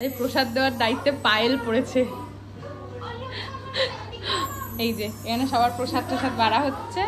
এই প্রসাদ দেওয়ার দায়িত্বে পায়েল পড়েছে। এই যে এখানে সবার প্রসাদ প্রসাদ বাড়া হচ্ছে।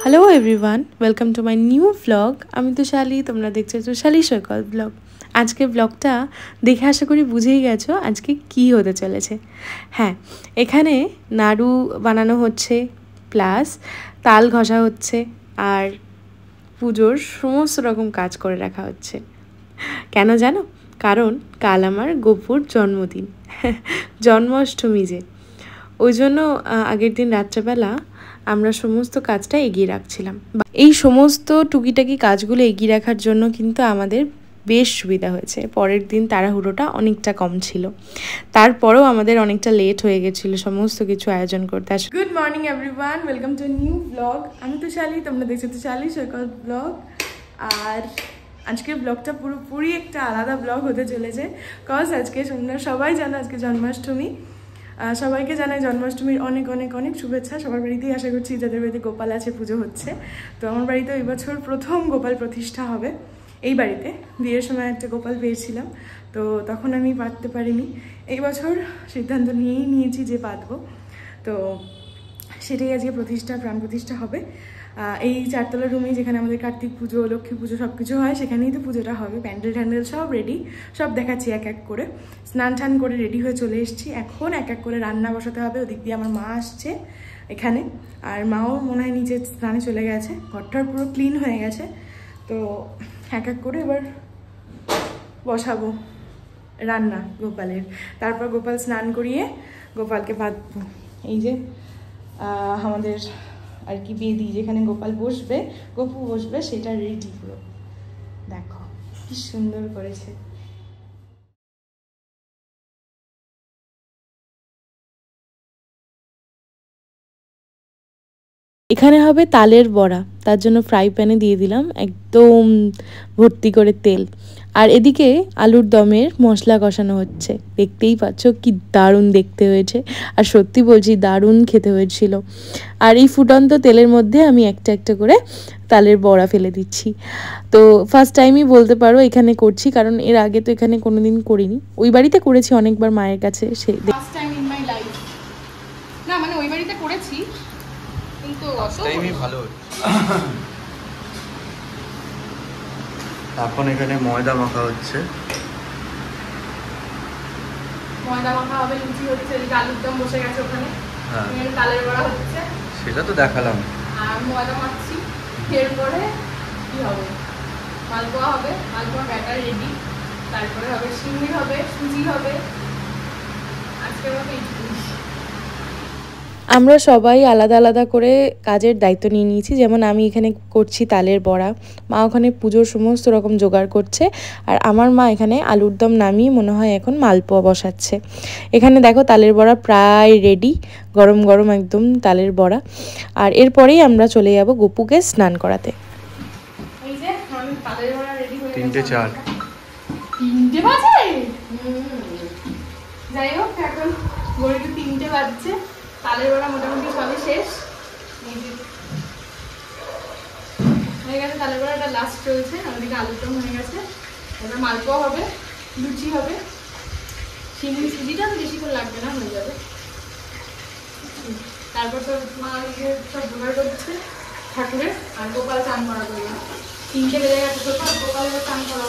Hello everyone, welcome to my new blog. আমি তোশালী, তোমরা দেখছো তোশালী সৈকত ব্লগ। আজকের ব্লগটা দেখে আশা করি বুঝেই গেছো আজকে কি হতে চলেছে। হ্যাঁ, এখানে নাড়ু বানানো হচ্ছে, প্লাস তাল ঘষা হচ্ছে, আর পুজোর সমস্ত রকম কাজ করে রাখা হচ্ছে। কেন জানো? কারণ কাল আমার গপুর জন্মদিন, জন্মাষ্টমী যে, ওই জন্য আগের দিন রাত্রেবেলা আমরা সমস্ত কাজটা এগিয়ে রাখছিলাম। এই সমস্ত টুকিটাকি কাজগুলো এগিয়ে রাখার জন্য কিন্তু আমাদের বেশ সুবিধা হয়েছে। পরের দিন তাড়াহুড়োটা অনেকটা কম ছিল, তারপরেও আমাদের অনেকটা লেট হয়ে গেছিলো সমস্ত কিছু আয়োজন করতে। Good morning everyone, welcome to new blog. আমি তোশালী, তোমরা দেখছো তোশালী সৈকত ব্লগ। আর আজকের ব্লগটা পুরোপুরি একটা আলাদা ব্লগ হতে চলেছে, কজ আজকে তোমরা সবাই জানো আজকে জন্মাষ্টমী। সবাইকে জানাই জন্মাষ্টমীর অনেক অনেক অনেক শুভেচ্ছা। সবার বাড়িতেই আশা করছি যাদের বাড়িতে গোপাল আছে পুজো হচ্ছে। তো আমার বাড়িতে এই বছর প্রথম গোপাল প্রতিষ্ঠা হবে। এই বাড়িতে বিয়ের সময় একটা গোপাল পেয়েছিলাম, তো তখন আমি পাততে পারিনি। এই বছর সিদ্ধান্ত নিয়েই নিয়েছি যে পাতবো, তো সেটাই আজকে প্রতিষ্ঠা, প্রাণ প্রতিষ্ঠা হবে। এই চারতলা রুমেই, যেখানে আমাদের কার্তিক পুজো, লক্ষ্মী পুজো সব কিছু হয়, সেখানেই তো পুজোটা হবে। প্যান্ডেল ট্যান্ডেল সব রেডি, সব দেখাচ্ছি এক এক করে। স্নান টান করে রেডি হয়ে চলে এসেছি। এখন এক এক করে রান্না বসাতে হবে। ওদিক দিয়ে আমার মা আসছে এখানে, আর মাও মনে হয় নিচে স্নানে চলে গেছে। ঘরটার পুরো ক্লিন হয়ে গেছে, তো এক এক করে এবার বসাবো রান্না গোপালের। তারপর গোপাল স্নান করিয়ে গোপালকে বাঁধবো। এই যে আমাদের আর কি বেদি, যেখানে গোপাল বসবে, গপু বসবে, সেটা রেডি পুরো। দেখো কি সুন্দর করেছে। এখানে হবে তালের বড়া, তার জন্য ফ্রাই প্যানে দিয়ে দিলাম একদম ভর্তি করে তেল। আর এদিকে আলুর দমের মশলা কষানো হচ্ছে। দেখতেই পাচ্ছ কি দারুণ দেখতে হয়েছে, আর সত্যি বলছি দারুণ খেতে হয়েছিল। আর এই ফুটন্ত তেলের মধ্যে আমি একটা একটা করে তালের বড়া ফেলে দিচ্ছি। তো ফার্স্ট টাইমই বলতে পারো এখানে করছি, কারণ এর আগে তো এখানে কোনোদিন করিনি। ওই বাড়িতে করেছি অনেকবার মায়ের কাছে, first time in my life. না মানে ওই বাড়িতে করেছি, কিন্তু টাইমই ভালো। এখন এখানে ময়দা মাখা হচ্ছে, ময়দা মাখা হবে, লুচি হচ্ছে, এদিকে আলুর দম বসে গেছে ওখানে, হ্যাঁ তালের বড়া হচ্ছে, সেটা তো দেখালাম। আর ময়দা মাখছি। এরপরে কি হবে? মালপোয়া হবে, মালপোয়া ব্যাটার রেডি। তারপরে হবে সিঙ্গি হবে, সুজি হবে। আজকের মতো এই জিনিস। আমরা সবাই আলাদা আলাদা করে কাজের দায়িত্ব নিয়ে নিয়েছি। যেমন আমি এখানে করছি তালের বড়া, মা ওখানে পুজোর সমস্ত রকম জোগাড় করছে, আর আমার মা এখানে আলুর দম নামিয়ে মনে হয় এখন মালপোয়া বসাচ্ছে। এখানে দেখো তালের বড়া প্রায় রেডি, গরম গরম একদম তালের বড়া। আর এরপরেই আমরা চলে যাব গপুকে স্নান করাতে। এই যে আমি তালের বড়া রেডি হয়ে গেছে। 3:04 3টে বাজে। যাই হোক, এখন ঘড়িতে 3টে বাজছে। তালের বড়া মোটামুটি সবই শেষ হয়ে গেছে। তালের বড়াটা লাস্ট চলছে। আমাদেরকে আলুর দম হয়ে গেছে, এবার মালপোয়া হবে, লুচি হবে, সিঙ্গি সুজিটা তো বেশিক্ষণ লাগবে না, হয়ে যাবে। তারপর তো মা সব জোগাড় করছে ঠাকুরের, আর গোপাল চান করা করবে। 3টে বেজে গেছে, গোপালের চান করা।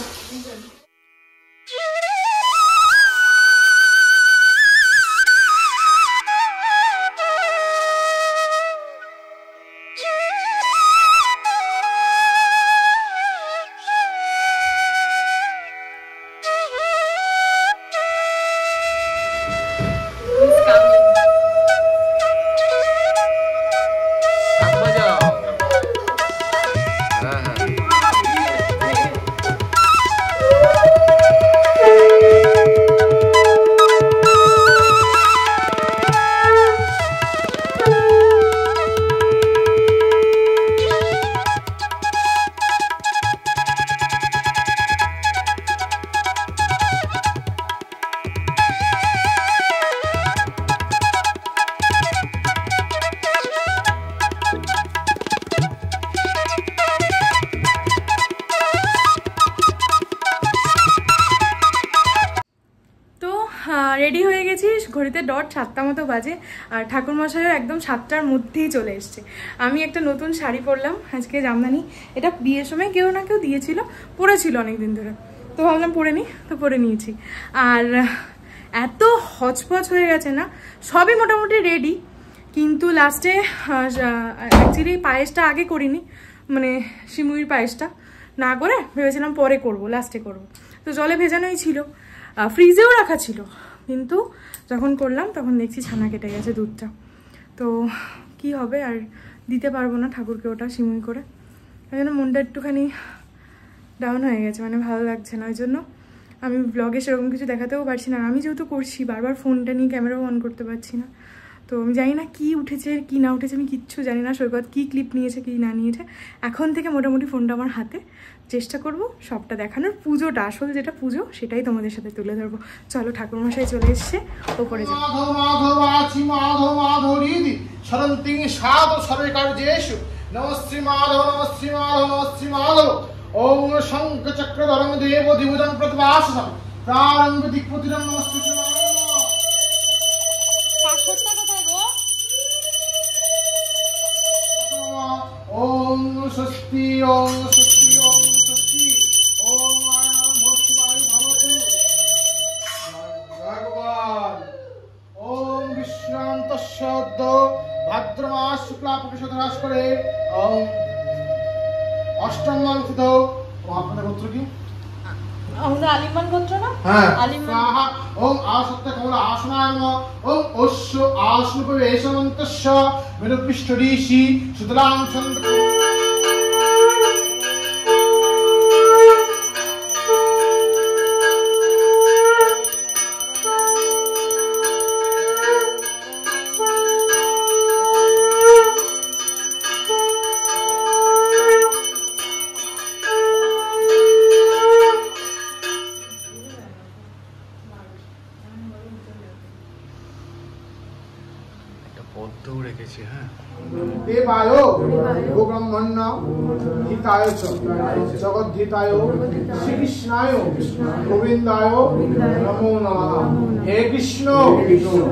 রেডি হয়ে গেছি, ঘড়িতে ডট 7টা মতো বাজে, আর ঠাকুরমশাইও একদম 7টার মধ্যেই চলে এসছে। আমি একটা নতুন শাড়ি পরলাম আজকে, জামদানি, এটা বিয়ের সময় কেউ না কেউ দিয়েছিল, পরেছিল অনেকদিন ধরে, তো ভাবলাম পরে নিই, তো পরে নিয়েছি। আর এত হচপচ হয়ে গেছে না, সবই মোটামুটি রেডি, কিন্তু লাস্টে অ্যাকচুয়ালি পায়েসটা আগে করিনি, মানে শিমুইর পায়েসটা না করে ভেবেছিলাম পরে করব, লাস্টে করব। তো জলে ভেজানোই ছিল, ফ্রিজেও রাখা ছিল, কিন্তু যখন করলাম তখন দেখছি ছানা কেটে গেছে দুধটা। তো কি হবে, আর দিতে পারবো না ঠাকুরকে ওটা শিমুই করে, ওই জন্য মনটা একটুখানি ডাউন হয়ে গেছে, মানে ভালো লাগছে না। ওই জন্য আমি ব্লগে সেরকম কিছু দেখাতেও পারছি না। আমি যেহেতু করছি, বারবার ফোনটা নিয়ে ক্যামেরাও অন করতে পারছি না, তো আমি জানি না কি উঠেছে কি না উঠেছে, আমি কিচ্ছু জানি না। সৈকত কী ক্লিপ নিয়েছে কি না নিয়েছে, এখন থেকে মোটামুটি ফোনটা আমার হাতে, চেষ্টা করব সবটা দেখানোর। পুজোটা, আসল যেটা পুজো, সেটাই তোমাদের সাথে তুলে ধরবো। চলো, ঠাকুরমশাই চলে এসছে, ওপরে যাও। নমস্রী মাধব নমস্রী মাধব নমস্রী মাধব। ওম শঙ্খ চক্রধরং দেব দিবুদং প্রতিভাসম প্রারম্ভ দিকপতিরং নমস্তে। ওম স্বস্তি ওম স্বস্তি ওম স্বস্তি ওম আনন্দং ভক্তিবায়ু ভবতু ভগবান। ওম বিশ্রান্তস্য ভাদ্রমাস শুক্লা প্রতিশোধরাস করে ওম অষ্টম তিথ। আপনাদের গোত্র কি? আমাদের আলিমান গোত্র না? হ্যাঁ। আলিমান। ওম আসত্য কমল আসনায় নমঃ। ওম অশ্ব আশ্নুপবেশমন্তস্য মেরুপৃষ্ঠঋষি সুতরাং ছন্দ। পদ্মও রেখেছি। হ্যাঁ, দেবায় ও ব্রহ্মণ্য হিতায় চ জগদ্ধিতায় শ্রীকৃষ্ণায় গোবিন্দায় নমো নমঃ। হে কৃষ্ণ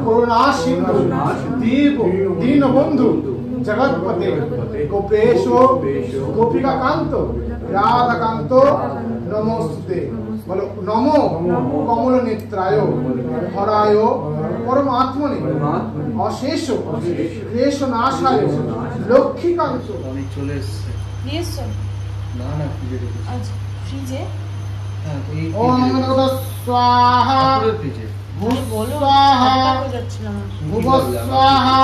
করুণা সিন্ধু দীনবন্ধু জগৎপতে গোপেশ গোপিকা কান্ত রাধাকান্ত নমস্তুতে। বলো নমো কমল নেত্রায় হরায় পরমাত্মনে অশেষ ক্লেশ নাশায় লক্ষ্মীকান্ত। আমি চলে এসেছি। নিয়ে এসছো? না না, ফ্রিজে রেখেছি। আচ্ছা, ফ্রিজে? হ্যাঁ, এই ওম নমঃ স্বাহা ঠাকুরের ফ্রিজে। ভূস্বাহা ভুবস্বাহা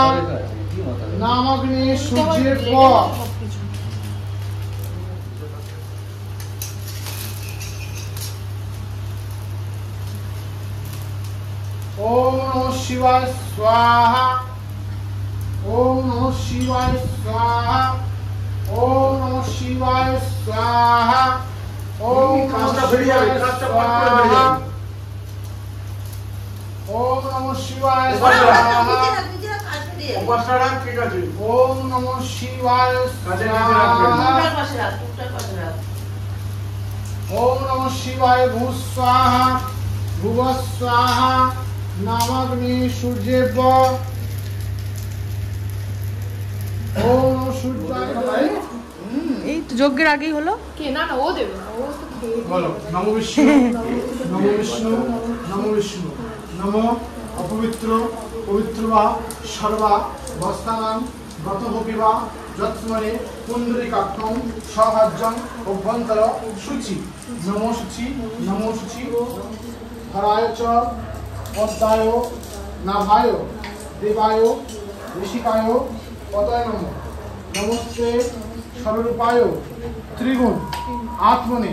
নামাগ্নি সূর্যের পর। ওম নমঃ শিবায় স্বাহা ওম নমঃ শিবায় স্বাহা ওম নমঃ শিবায় স্বাহা ওম নমঃ শিবায় স্বাহা ওম নমঃ শিবায় স্বাহা ওম নমঃ শিবায় স্বাহা ওম নমঃ শিবায় ভূস্বাহা ভুবস্বাহা নামাগ্নি সূর্যের পর। ওম সূর্যায়। এই তো যজ্ঞের আগেই হলো। কে? না না, ও দেবে না, ও তো খেয়ে বলো নমো বিষ্ণু নমো বিষ্ণু নমো বিষ্ণু নমো অপবিত্র পবিত্র বা সর্বা বস্তানাম গতহপিবা যৎস্মরে পুণ্ডরীকাক্ষং সহাজ্যং অভ্যন্তর শুচি। নমো শুচি নমো শুচি হরায় চ পদ্মায় নাভায় দেবায় ঋষিকায় পদয় নমঃ। নমস্তে সর্বরূপায় ত্রিগুণ আত্মনে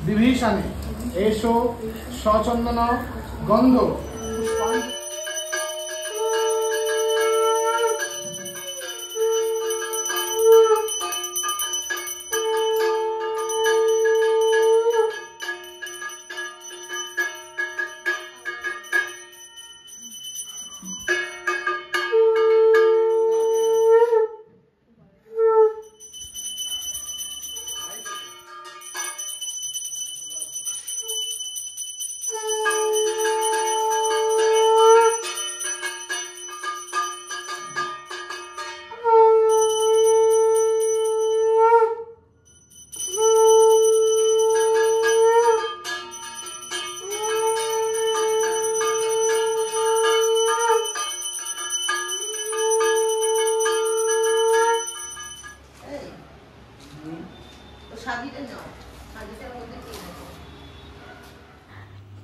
বিভীষণে এসো সচন্দন গন্ধ পুষ্পাঞ্জলি।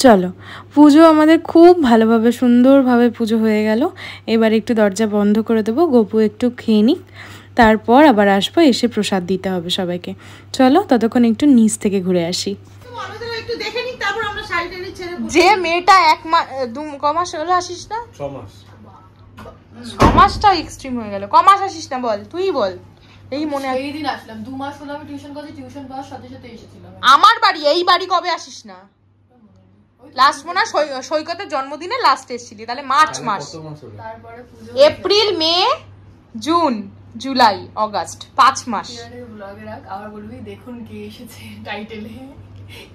চলো, পুজো আমাদের খুব ভালোভাবে সুন্দরভাবে পুজো হয়ে গেল। এবার একটু দরজা বন্ধ করে দেবো, গপু একটু খেয়ে নিক, তারপর আবার আসবো, এসে প্রসাদ দিতে হবে সবাইকে। চলো ততক্ষণ একটু নিচ থেকে ঘুরে আসি। যে মেয়েটা কমাস হলো আসিস না, 6 মাস 6 মাসটা এক্সট্রিম হয়ে গেল। কমাস আসিস না বল, তুই বল। এই মনে এই দিন আসলাম, 2 মাস হলো আমি টিউশন করছি, টিউশন পাওয়ার সাথে সাথে এসেছিলাম। আমার বাড়ি, এই বাড়ি কবে আসিস না? লাস্ট মনে হয় সৈকতের জন্মদিনে লাস্ট এসেছিলি, তাহলে মার্চ মাস, তারপরে পুজো, এপ্রিল, মে, জুন, জুলাই, অগাস্ট, 5 মাস। ব্লগে রাখ, আবার বলবি দেখুন কে এসেছে টাইটেলে,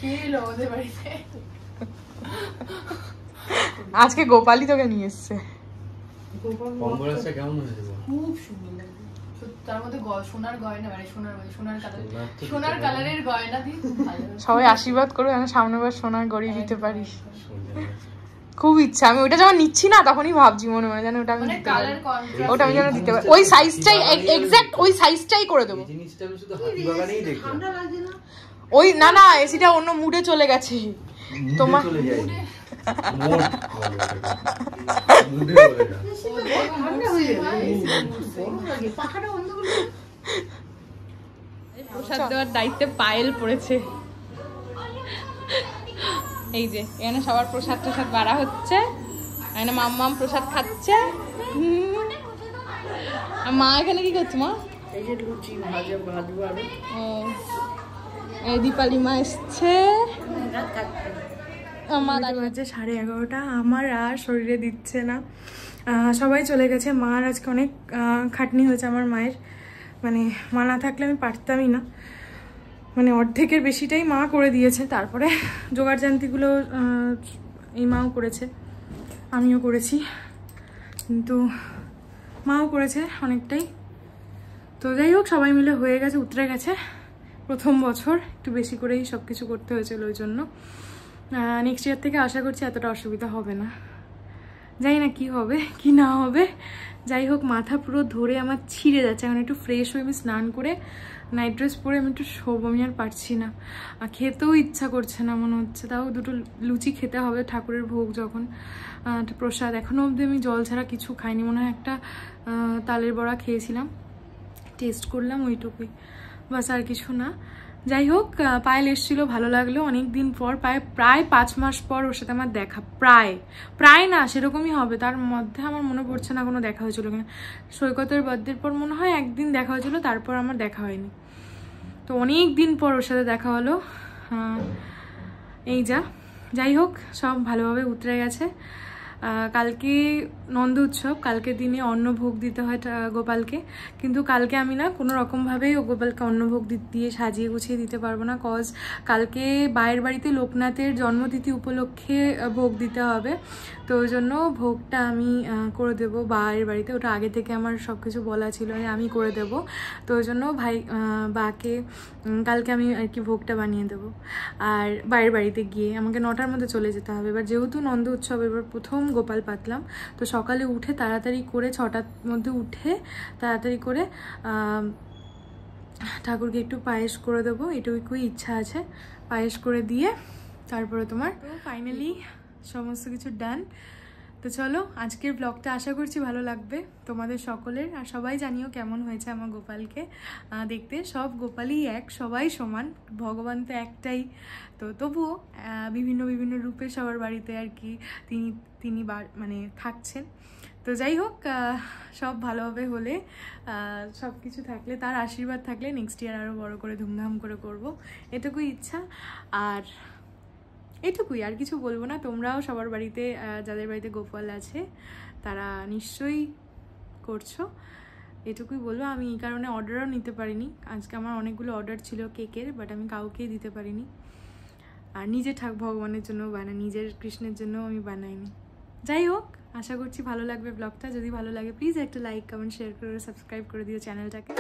কে এলো আমাদের বাড়িতে। আজকে গোপালই তোকে নিয়ে এসছে। কংগ্রেসটা কেমন হয়েছে? খুব সুন্দর লাগছে, তার মধ্যে সোনার গয়না, মানে সোনার কালারের গয়না দিয়ে খুব ভালো। সবাই আশীর্বাদ করো যেন সামনের বার সোনার গড়ি দিতে পারিস। খুব ইচ্ছা, আমি ওটা যখন নিচ্ছি না তখনই ভাবছি মনে মনে যেন ওটা আমি দিতে পারি, ওটা আমি যেন দিতে পারি, ওই সাইজটাই এক্সাক্ট ওই সাইজটাই করে দেবো। জিনিসটা আমি শুধু হাতিবাগানেই দেখলাম। ওই না না, এসিটা অন্য মুডে চলে গেছে। তোমার চলে যায় প্রসাদ দেওয়ার দায়িত্বে পায়েল পড়েছে। এই যে এখানে সবার প্রসাদ বাড়া হচ্ছে, এখানে মাম্মাম প্রসাদ খাচ্ছে। আর মা এখানে কি করছে? মা এই যে লুচি ভাজা ভাজবো। ও এই দীপালি মা এসছে। বাজে 11:30, আমার আর শরীরে দিচ্ছে না, সবাই চলে গেছে। মার আজকে অনেক খাটনি হয়েছে, আমার মায়ের, মানে মা না থাকলে আমি পারতামই না, মানে অর্ধেকের বেশিটাই মা করে দিয়েছে। তারপরে জোগাড় জান্তিগুলো এই মাও করেছে, আমিও করেছি, কিন্তু মাও করেছে অনেকটাই। তো যাই হোক, সবাই মিলে হয়ে গেছে, উতরে গেছে। প্রথম বছর একটু বেশি করেই সব কিছু করতে হয়েছিল, ওই জন্য নেক্সট ইয়ার থেকে আশা করছি এতটা অসুবিধা হবে না। জানি না কি হবে কি না হবে, যাই হোক মাথা পুরো ধরে আমার ছিঁড়ে যাচ্ছে। এখন একটু ফ্রেশ হয়ে আমি স্নান করে নাইট ড্রেস পরে আমি একটু শোবো, আমি আর পারছি না, খেতেও ইচ্ছা করছে না মনে হচ্ছে। তাও দুটো লুচি খেতে হবে, ঠাকুরের ভোগ যখন, প্রসাদ। এখনও অবধি আমি জল ছাড়া কিছু খাইনি, মনে হয় একটা তালের বড়া খেয়েছিলাম, টেস্ট করলাম, ওইটুকুই, বাস আর কিছু না। যাই হোক, পায়েল এসেছিলো, ভালো লাগলো, অনেক দিন পর, প্রায় 5 মাস পর ওর সাথে আমার দেখা, প্রায় না সেরকমই হবে, তার মধ্যে আমার মনে পড়ছে না কোনো দেখা হয়েছিল কিনা। সৈকতের বার্থডের পর মনে হয় একদিন দেখা হয়েছিল, তারপর আমার দেখা হয়নি। তো অনেক দিন পর ওর সাথে দেখা হলো। এই যাই হোক, সব ভালোভাবে উতরে গেছে। কালকে নন্দ উৎসব, কালকের দিনে অন্নভোগ দিতে হয় গোপালকে, কিন্তু কালকে আমি না কোনো রকমভাবেই গোপালকে অন্নভোগ দিয়ে সাজিয়ে গুছিয়ে দিতে পারবো না, কজ কালকে বাইরের বাড়িতে লোকনাথের জন্মতিথি উপলক্ষে ভোগ দিতে হবে। তো ওই জন্য ভোগটা আমি করে দেবো বাইরের বাড়িতে, ওটা আগে থেকে আমার সব কিছু বলা ছিল যে আমি করে দেবো। তো ওই জন্য বাকে কালকে আমি আর কি ভোগটা বানিয়ে দেবো। আর বাইরের বাড়িতে গিয়ে আমাকে 9টার মধ্যে চলে যেতে হবে। এবার যেহেতু নন্দ উৎসব, এবার প্রথম গোপাল পাতলাম, তো সকালে উঠে তাড়াতাড়ি করে 6টার মধ্যে উঠে তাড়াতাড়ি করে ঠাকুরকে একটু পায়েস করে দেবো, এটুকুই ইচ্ছা আছে। পায়েস করে দিয়ে তারপরে তোমার ফাইনালি সমস্ত কিছু ডান। তো চলো, আজকের ব্লগটা আশা করছি ভালো লাগবে তোমাদের সকলের, আর সবাই জানিও কেমন হয়েছে আমার গোপালকে দেখতে। সব গোপালই এক, সবাই সমান, ভগবান তো একটাই, তো তবুও বিভিন্ন বিভিন্ন রূপে সবার বাড়িতে আর কি তিনি মানে থাকছেন। তো যাই হোক, সব ভালোভাবে হলে, সব কিছু থাকলে, তার আশীর্বাদ থাকলে নেক্সট ইয়ার আরও বড় করে ধুমধাম করে করব, এটুকুই ইচ্ছা। আর এটুকুই, আর কিছু বলবো না। তোমরাও সবার বাড়িতে, যাদের বাড়িতে গোপাল আছে তারা নিশ্চয়ই করছো, এটুকুই বলবো। আমি এই কারণে অর্ডারও নিতে পারিনি, আজকে আমার অনেকগুলো অর্ডার ছিল কেকের, বাট আমি কাউকেই দিতে পারিনি। আর নিজে ভগবানের জন্য বানাই, নিজের কৃষ্ণের জন্য আমি বানাইনি। যাই হোক, আশা করছি ভালো লাগবে ব্লগটা। যদি ভালো লাগে প্লিজ একটা লাইক, কমেন্ট, শেয়ার করে সাবস্ক্রাইব করে দিও চ্যানেলটাকে।